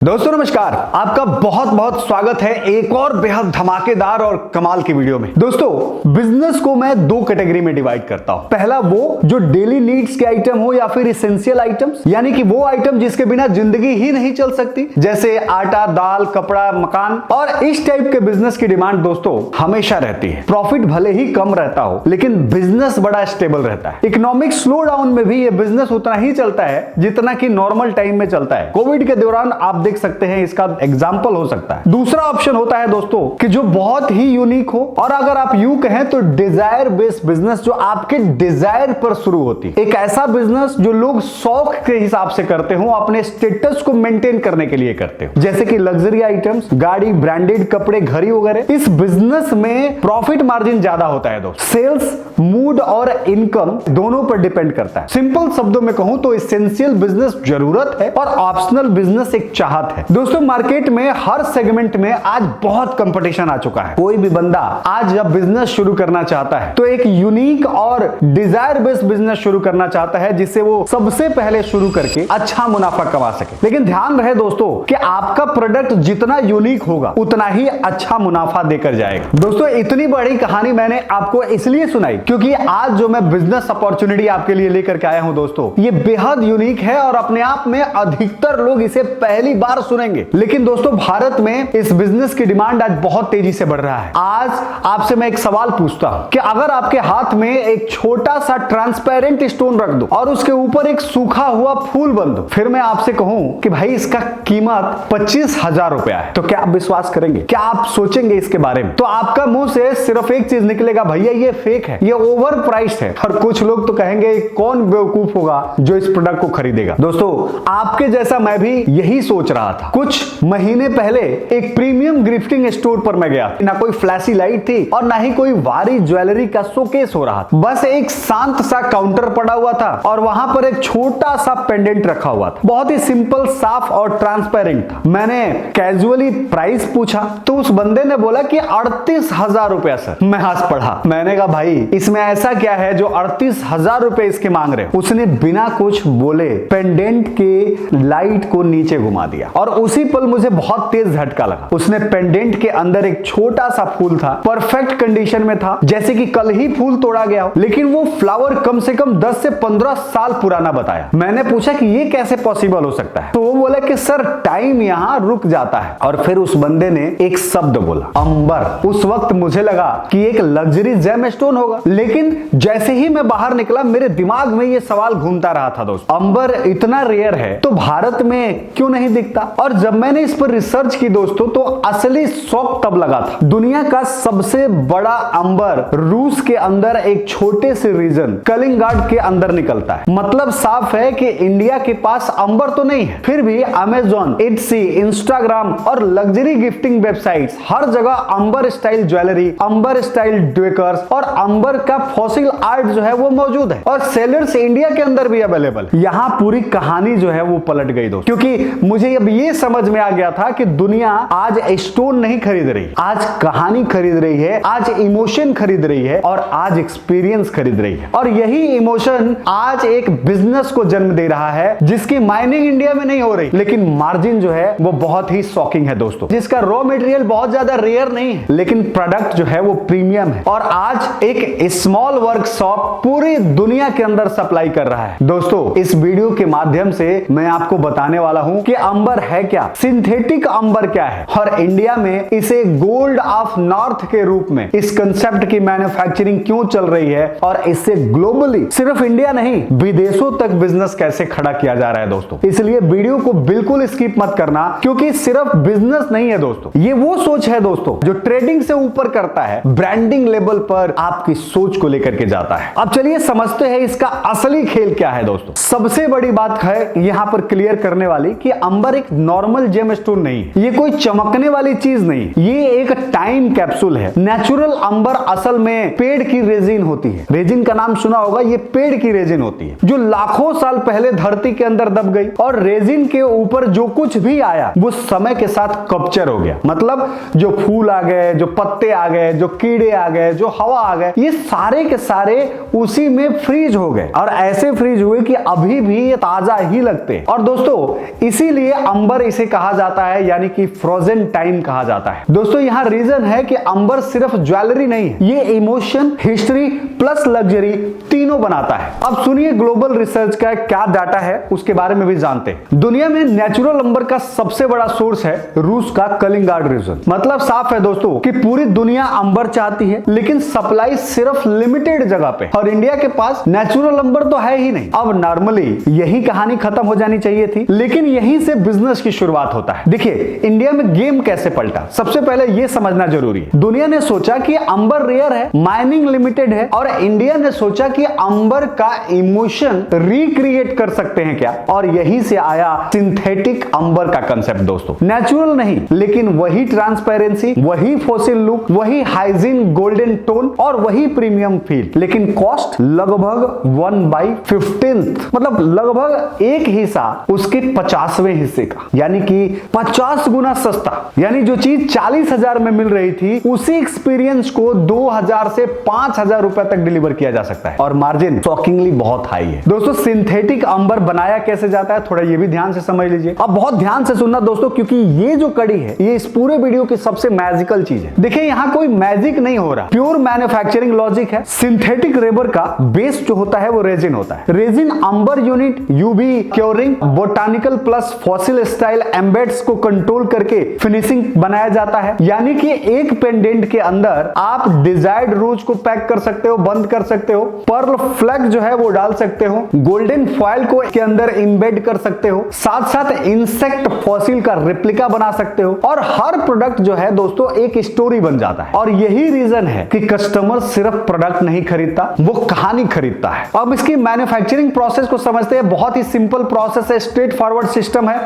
दोस्तों नमस्कार, आपका बहुत बहुत स्वागत है एक और बेहद धमाकेदार और कमाल की वीडियो में। दोस्तों बिजनेस को मैं दो कैटेगरी में डिवाइड करता हूं। पहला वो जो डेली नीड्स के आइटम हो या फिर इसेंशियल आइटम्स, यानी कि वो आइटम जिसके बिना जिंदगी ही नहीं चल सकती, जैसे आटा, दाल, कपड़ा, मकान। और इस टाइप के बिजनेस की डिमांड दोस्तों हमेशा रहती है। प्रॉफिट भले ही कम रहता हो लेकिन बिजनेस बड़ा स्टेबल रहता है। इकोनॉमिक स्लो डाउन में भी ये बिजनेस उतना ही चलता है जितना कि नॉर्मल टाइम में चलता है। कोविड के दौरान आप देख सकते हैं, इसका एग्जाम्पल हो सकता है। दूसरा ऑप्शन होता है दोस्तों कि जो बहुत ही यूनिक हो, और अगर आप यूं कहें तो डिजायर बेस्ड बिजनेस, जो आपके डिजायर पर शुरू होती है। एक ऐसा बिजनेस जो लोग शौक के हिसाब से करते हो, अपने स्टेटस को मेंटेन करने के लिए करते हो, जैसे कि लग्जरी आइटम्स, गाड़ी, ब्रांडेड कपड़े, घड़ी वगैरह। इस बिजनेस में प्रॉफिट मार्जिन ज्यादा होता है दोस्तों। सेल्स, मूड और इनकम दोनों पर डिपेंड करता है। सिंपल शब्दों में कहूं तो एसेंशियल बिजनेस जरूरत है और ऑप्शनल बिजनेस एक चाहत है। दोस्तों मार्केट में हर सेगमेंट में आज बहुत कंपटीशन आ चुका है। कोई भी बंदा आज जब बिजनेस शुरू करना चाहता है तो एक यूनिक और डिजायर बेस्ड बिजनेस शुरू करना चाहता है, जिससे वो सबसे पहले शुरू करके अच्छा मुनाफा कमा सके। लेकिन ध्यान रहे दोस्तों कि आपका प्रोडक्ट जितना यूनिक होगा उतना ही अच्छा मुनाफा देकर जाएगा। दोस्तों इतनी बड़ी कहानी मैंने आपको इसलिए सुनाई क्योंकि आज जो मैं बिजनेस अपॉर्चुनिटी आपके लिए लेकर के आया हूं दोस्तों, ये बेहद यूनिक है और अपने आप में अधिकतर लोग इसे पहली बार सुनेंगे। लेकिन दोस्तों भारत में इस बिजनेस की डिमांड आज बहुत तेजी से बढ़ रहा है। आज आपसे मैं एक सवाल पूछता हूं कि अगर आपके हाथ में एक छोटा सा ट्रांसपेरेंट स्टोन रख दो और उसके ऊपर एक सूखा हुआ फूल बन दो, फिर मैं आपसे कहूं कि भाई इसका कीमत 25,000 रुपया है, तो क्या आप विश्वास करेंगे? क्या आप सोचेंगे इसके बारे में? तो आपका मुंह से सिर्फ एक चीज निकलेगा, भैया ये फेक है, ये ओवर प्राइस्ड है। और कुछ लोग तो कहेंगे कौन बेवकूफ होगा जो इस प्रोडक्ट को खरीदेगा। दोस्तों आपके जैसा मैं भी यही सोच रहा था। कुछ महीने पहले एक प्रीमियम गिफ्टिंग स्टोर पर मैं गया। ना कोई फ्लैशी लाइट थी और ना ही कोई भारी ज्वेलरी का शोकेस हो रहा था। बस एक शांत सा काउंटर पड़ा हुआ था और वहां पर एक छोटा सा पेंडेंट रखा हुआ था। बहुत ही सिंपल, साफ और ट्रांसपेरेंट था। मैंने कैजुअली प्राइस पूछा तो उस बंदे ने बोला कि 38,000 रुपया सर। मैं हंस पड़ा। मैंने कहा भाई इसमें ऐसा क्या है जो 38,000 रुपए इसके मांग रहे हो? उसने बिना कुछ बोले पेंडेंट के लाइट को नीचे घुमा दिया और उसी पल मुझे बहुत तेज झटका लगा। उसने पेंडेंट के अंदर एक छोटा सा फूल था, परफेक्ट कंडीशन में था, जैसे कि कल ही फूल तोड़ा गया हो, लेकिन वो फ्लावर कम से कम 10 से 15 साल पुराना बताया। मैंने पूछा कि ये कैसे पॉसिबल हो सकता है? तो वो बोला कि सर टाइम यहाँ रुक जाता है। और फिर उस बंदे ने एक शब्द बोला, अंबर। उस वक्त मुझे लगा कि एक लग्जरी जेम स्टोन होगा, लेकिन जैसे ही मैं बाहर निकला मेरे दिमाग में ये सवाल घूमता रहा था दोस्तों, अंबर इतना रेयर है तो भारत में क्यों नहीं दिखता? और जब मैंने इस पर रिसर्च की दोस्तों तो असली शौक तब लगा था। दुनिया का सबसे बड़ा अंबर रूस के अंदर एक छोटे से रीजन कलिंगार्ड के अंदर निकलता है। मतलब साफ है कि इंडिया के पास अंबर तो नहीं है, फिर भी अमेजॉन, इट्सी, इंस्टाग्राम और लग्जरी गिफ्टिंग वेबसाइट्स हर जगह अंबर स्टाइल ज्वेलरी, अंबर स्टाइल डेकोर्स और अंबर का फॉसिल आर्ट जो है वो मौजूद है और सेलर्स इंडिया के अंदर भी अवेलेबल। यहाँ पूरी कहानी जो है वो पलट गई दोस्तों, क्योंकि मुझे अब ये समझ में आ गया था कि दुनिया आज स्टोन नहीं खरीद रही, आज कहानी खरीद रही है, आज इमोशन खरीद रही है और आज एक्सपीरियंस खरीद रही है। और यही इमोशन आज एक बिजनेस को जन्म दे रहा है जिसकी माइनिंग इंडिया में नहीं हो रही, लेकिन मार्जिन जो है वो बहुत ही शॉकिंग है दोस्तों, जिसका रॉ मटेरियल बहुत ज्यादा रेयर नहीं है लेकिन प्रोडक्ट जो है वो प्रीमियम है। और आज एक स्मॉल वर्कशॉप पूरी दुनिया के अंदर सप्लाई कर रहा है। दोस्तों इस वीडियो के माध्यम से मैं आपको बताने वाला हूं कि अंबर है क्या, सिंथेटिक अंबर क्या है और इंडिया में इसे गोल्ड ऑफ नॉर्थ के रूप में इस कंसेप्ट की मैन्युफैक्चरिंग क्यों चल रही है और इससे ग्लोबली, सिर्फ इंडिया नहीं विदेशों तक बिजनेस कैसे खड़ा किया जा रहा है दोस्तों। इसलिए वीडियो को बिल्कुल स्किप मत करना, क्योंकि सिर्फ बिजनेस नहीं है दोस्तों, ये वो सोच है दोस्तों जो ट्रेडिंग से ऊपर करता है, ब्रांडिंग लेवल पर आपकी सोच को लेकर के जाता है। अब चलिए समझते हैं इसका असली खेल क्या है दोस्तों। सबसे बड़ी बात है यहां पर क्लियर करने वाली कि अंबर एक नॉर्मल जेम स्टोन नहीं है, ये कोई चमकने वाली चीज नहीं, ये एक टाइम कैप्सूल है। नेचुरल अंबर असल में पेड़ की रेजिन होती है। रेजिन का नाम सुना होगा, ये पेड़ की रेजिन होती है जो लाखों साल पहले धरती के अंदर दब गई और रेजिन के ऊपर जो कुछ भी आया वो समय के साथ कप्चर हो गया। मतलब जो फूल आ गए, जो पत्ते आ गए, जो कीड़े आ गए, जो हवा आ गए, ये सारे के सारे उसी में फ्रीज हो गए और ऐसे फ्रीज हुए कि अभी भी ये ताजा ही लगते हैं। और दोस्तों इसीलिए अंबर इसे कहा जाता है, यानी कि फ्रोजन टाइम कहा जाता है। दोस्तों यहाँ रीजन है कि अंबर सिर्फ ज्वेलरी नहीं है, ये इमोशन, हिस्ट्री प्लस लग्जरी तीनों बनाता है। अब सुनिए ग्लोबल रिसर्च का क्या डाटा है, उसके बारे में भी जानते हैं। दुनिया में नेचुरल अंबर का सबसे बड़ा सोर्स है रूस का कलिंगार्ड रीजन। मतलब साफ है दोस्तों कि पूरी दुनिया अंबर चाहती है, लेकिन सप्लाई सिर्फ लिमिटेड जगह पे, और इंडिया के पास नेचुरल अंबर तो है ही नहीं। अब नॉर्मली यही कहानी खत्म हो जानी चाहिए थी, लेकिन यहीं से बिजनेस की शुरुआत होता है। देखिए इंडिया में गेम कैसे पलटा, सबसे पहले यह समझना जरूरी है। दुनिया ने सोचा कि अंबर रेयर है, माइनिंग लिमिटेड है, और इंडिया ने सोचा कि अंबर का इमोशन रिक्रिएट कर सकते हैं क्या, और यहीं से आया सिंथेटिक अंबर का कंसेप्ट। दोस्तों नेचुरल नहीं, लेकिन वही ट्रांसपेरेंसी, वही फॉसिल लुक, वही हाइजीन, गोल्डन टोन और वही प्रीमियम फील, लेकिन कॉस्ट लगभग 1/15, मतलब लगभग एक हिस्सा उसके 50वें हिस्से का, यानी कि 50 गुना सस्ता। यानी जो चीज 40,000 में मिल रही थी, उसी एक्सपीरियंस को 2,000 से 5,000 रुपए तक डिलीवर किया जा सकता है, और मार्जिन शॉकिंगली बहुत हाई है। दोस्तों सिंथेटिक अंबर बनाया कैसे जाता है, थोड़ा ये भी ध्यान से समझ लीजिए। अब बहुत ध्यान से सुनना दोस्तों, क्योंकि ये जो कड़ी है ये इस पूरे वीडियो की सबसे मैजिकल चीज है। देखिए यहाँ कोई मैजिक नहीं हो रहा, प्योर मैन्युफैक्चरिंग लॉजिक है। सिंथेटिक रेबर का बेस जो होता है वो रेजिन होता है। Resin amber unit, UV curing, botanical plus fossil style embeds को कंट्रोल करके फिनिशिंग बनाया जाता है। यानी कि एक पेंडेंट के अंदर आप डिजायर्ड रोज को पैक कर सकते हो, बंद कर सकते हो, पर्ल फ्लैग जो है वो डाल सकते हो, गोल्डन फॉयल को के अंदर इंबेड कर सकते हो, साथ साथ इंसेक्ट फॉसिल का रेप्लिका बना सकते हो, और हर प्रोडक्ट जो है दोस्तों एक स्टोरी बन जाता है। और यही रीजन है कि कस्टमर सिर्फ प्रोडक्ट नहीं खरीदता, वो कहानी खरीदता है। अब इसकी मैन्युफैक्चरिंग प्रोसेस को समझते हैं। बहुत ही सिंपल प्रोसेस है, स्ट्रेट फॉरवर्ड सिस्टम है।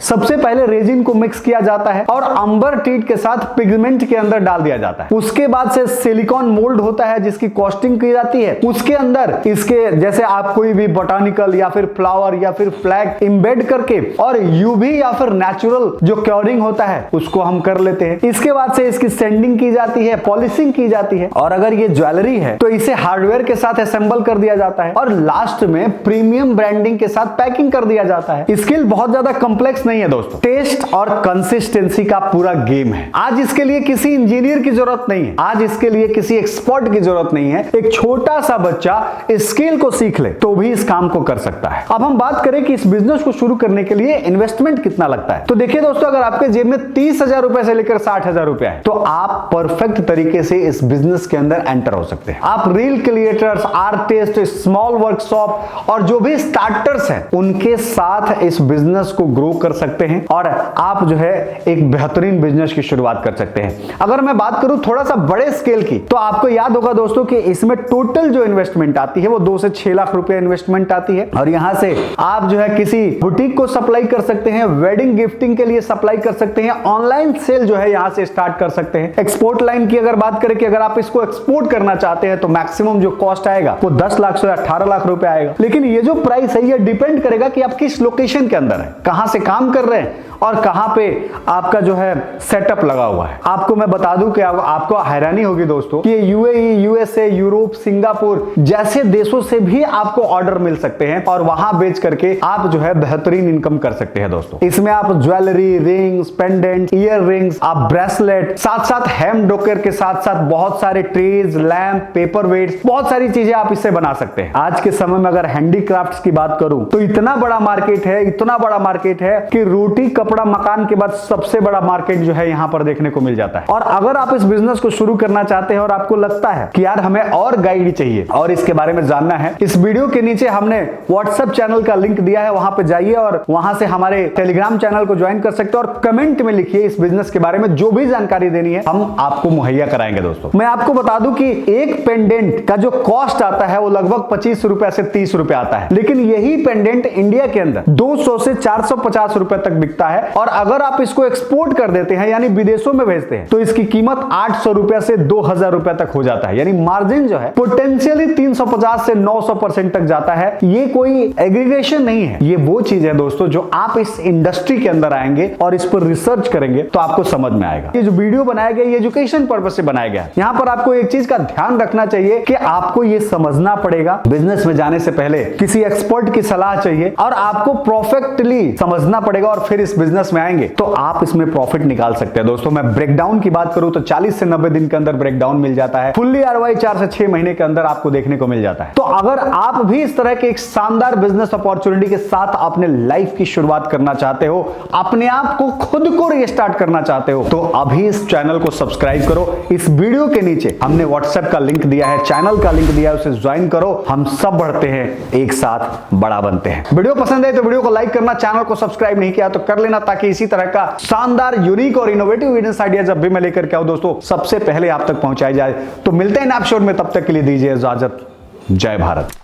सबसे पहले रेजिन को मिक्स किया जाता है और अंबर टीट के साथ पिगमेंट के अंदर डाल दिया जाता है। उसके बाद से सिलिकॉन मोल्ड होता है जिसकी कॉस्टिंग की जाती है। उसके अंदर इसके जैसे आप कोई भी बोटानिकल या फिर फ्लावर या फिर फ्लैग इंबेड करके, और यूवी या फिर नेचुरल जो क्योरिंग होता है उसको हम कर लेते हैं। इसके बाद से इसकी सेंडिंग की जाती है, पॉलिशिंग की जाती है, और अगर ये ज्वेलरी है तो इसे हार्डवेयर के साथ असेंबल कर दिया जाता है, और लास्ट में प्रीमियम ब्रांडिंग के साथ पैकिंग कर दिया जाता है। स्किल बहुत ज्यादा कॉम्प्लेक्स नहीं है दोस्तों, टेस्ट और कंसिस्टेंसी का पूरा गेम है। आज इसके लिए किसी इंजीनियर की जरूरत नहीं है, आज इसके लिए किसी एक्सपर्ट की जरूरत नहीं है। एक छोटा सा बच्चा स्किल को सीख ले तो भी इस काम को कर सकता है। अब हम बात करें कि इस बिजनेस को शुरू करने के लिए इन्वेस्टमेंट कितना लगता है, तो देखिए दोस्तों, अगर आपके जेब में 30,000 रुपए से लेकर 60,000 रुपए है तो आप परफेक्ट तरीके से इस बिजनेस के अंदर एंटर हो सकते हैं। आप reel creators, artist, small workshop और जो भी स्टार्टर्स हैं उनके साथ इस बिजनेस को ग्रो कर सकते हैं, और आप जो है एक बेहतरीन बिजनेस की शुरुआत कर सकते हैं। अगर मैं बात करूं थोड़ा सा बड़े स्केल की, तो आपको याद होगा दोस्तों कि इसमें टोटल जो इन्वेस्टमेंट आती है वो 2 से 6 लाख रुपए इन्वेस्टमेंट आती है, और यहां से आप जो है किसी बुटीक को सप्लाई कर सकते हैं, वेडिंग गिफ्टिंग के लिए सप्लाई कर सकते हैं, ऑनलाइन सेल जो है यहां से स्टार्ट कर सकते हैं। एक्सपोर्ट लाइन की अगर बात करें कि अगर आप इसको एक्सपोर्ट करना चाहते हैं तो मैक्सिमम जो कॉस्ट आएगा वो 10 लाख से 18 लाख रुपए आएगा। लेकिन ये जो प्राइस है ये डिपेंड करेगा कि आप किस लोकेशन के अंदर है, कहां से काम कर रहे हैं और कहां पे आपका जो है सेटअप लगा हुआ है। आपको मैं बता दूं कि आपको हैरानी होगी दोस्तों कि यूएई, यूएसए, यूरोप, सिंगापुर जैसे देशों से भी आपको ऑर्डर मिल सकते हैं, और वहां बेच करके आप जो है बेहतरीन इनकम कर सकते हैं दोस्तों। इसमें आप jewellery, rings, pendant, year rings, आप ब्रेसलेट, साथ साथ हैंड डोकर के साथ साथ बहुत सारे ट्रेज, लैंप, पेपर वेट्स, बहुत सारी चीजें आप इससे बना सकते हैं। आज के समय में अगर हैंडीक्राफ्ट्स की बात करूं तो इतना बड़ा मार्केट है, इतना बड़ा मार्केट है कि रोटी, कपड़ा, मकान के बाद सबसे बड़ा मार्केट जो है यहां पर देखने को मिल जाता है। और अगर आप इस बिजनेस को शुरू करना चाहते हैं और आपको लगता है कि यार हमें और गाइड चाहिए और इसके बारे में जानना है, इस वीडियो के नीचे हमने व्हाट्सएप चैनल का लिंक दिया है, वहां पे जाइए और वहां से हमारे टेलीग्राम चैनल को ज्वाइन कर सकते हैं, और कमेंट में लिखिए इस बिजनेस के बारे में जो भी जानकारी देनी है हम आपको मुहैया कराएंगे। दोस्तों मैं आपको बता दूं कि एक पेंडेंट का जो कॉस्ट आता है वो लगभग 25 रुपए से 30 रुपए आता है, लेकिन यही पेंडेंट इंडिया के अंदर 200 से 450 रुपए तक बिकता है, और अगर आप इसको एक्सपोर्ट कर देते हैं यानी विदेशों में भेजते हैं तो इसकी कीमत 800 रुपए से 2000 रुपए तक हो जाता है। यानी मार्जिन जो है पोटेंशियली 350 से 900% तक जाता है। ये कोई एग्रीगेशन नहीं है, ये वो चीज है दोस्तों जो आप इस इंडस्ट्री के अंदर आएंगे और इस पर रिसर्च करेंगे तो आपको समझ में आएगा। ये जो वीडियो बनाया गया ये एजुकेशन पर्पज से बनाया गया। यहाँ पर आपको एक चीज का ध्यान रखना चाहिए कि आपको ये समझना पड़ेगा बिजनेस में जाने से पहले किसी एक्सपर्ट की सलाह चाहिए, और आपको परफेक्टली समझना समझना पड़ेगा और फिर इस बिजनेस में आएंगे तो आप इसमें प्रॉफिट निकाल सकते हैं। दोस्तों मैं ब्रेकडाउन की बात करूं तो 40 से 90 दिन के अंदर ब्रेकडाउन मिल जाता है। फुल्ली आरओआई 4 से 6 महीने के अंदर आपको देखने को मिल जाता है। तो अगर आप भी इस तरह के एक शानदार बिजनेस अपॉर्चुनिटी के साथ अपने लाइफ की शुरुआत करना चाहते हो, अपने आप को खुद को रीस्टार्ट करना चाहते हो, तो अभी इस चैनल को सब्सक्राइब करो। इस वीडियो के नीचे हमने व्हाट्सएप का लिंक दिया है, चैनल का लिंक दिया है, उसे ज्वाइन करो। हम सब बढ़ते हैं, एक साथ बड़ा बनते हैं। वीडियो पसंद है तो वीडियो को लाइक करना, चैनल को सब्सक्राइब नहीं किया तो कर लेना, ताकि इसी तरह का शानदार, यूनिक और इनोवेटिव बिजनेस आइडिया जब भी मैं लेकर के आऊं दोस्तों सबसे पहले आप तक पहुंचाई जाए। तो मिलते हैं नेक्स्ट एपिसोड में, तब तक के लिए दीजिए इजाजत। जय भारत।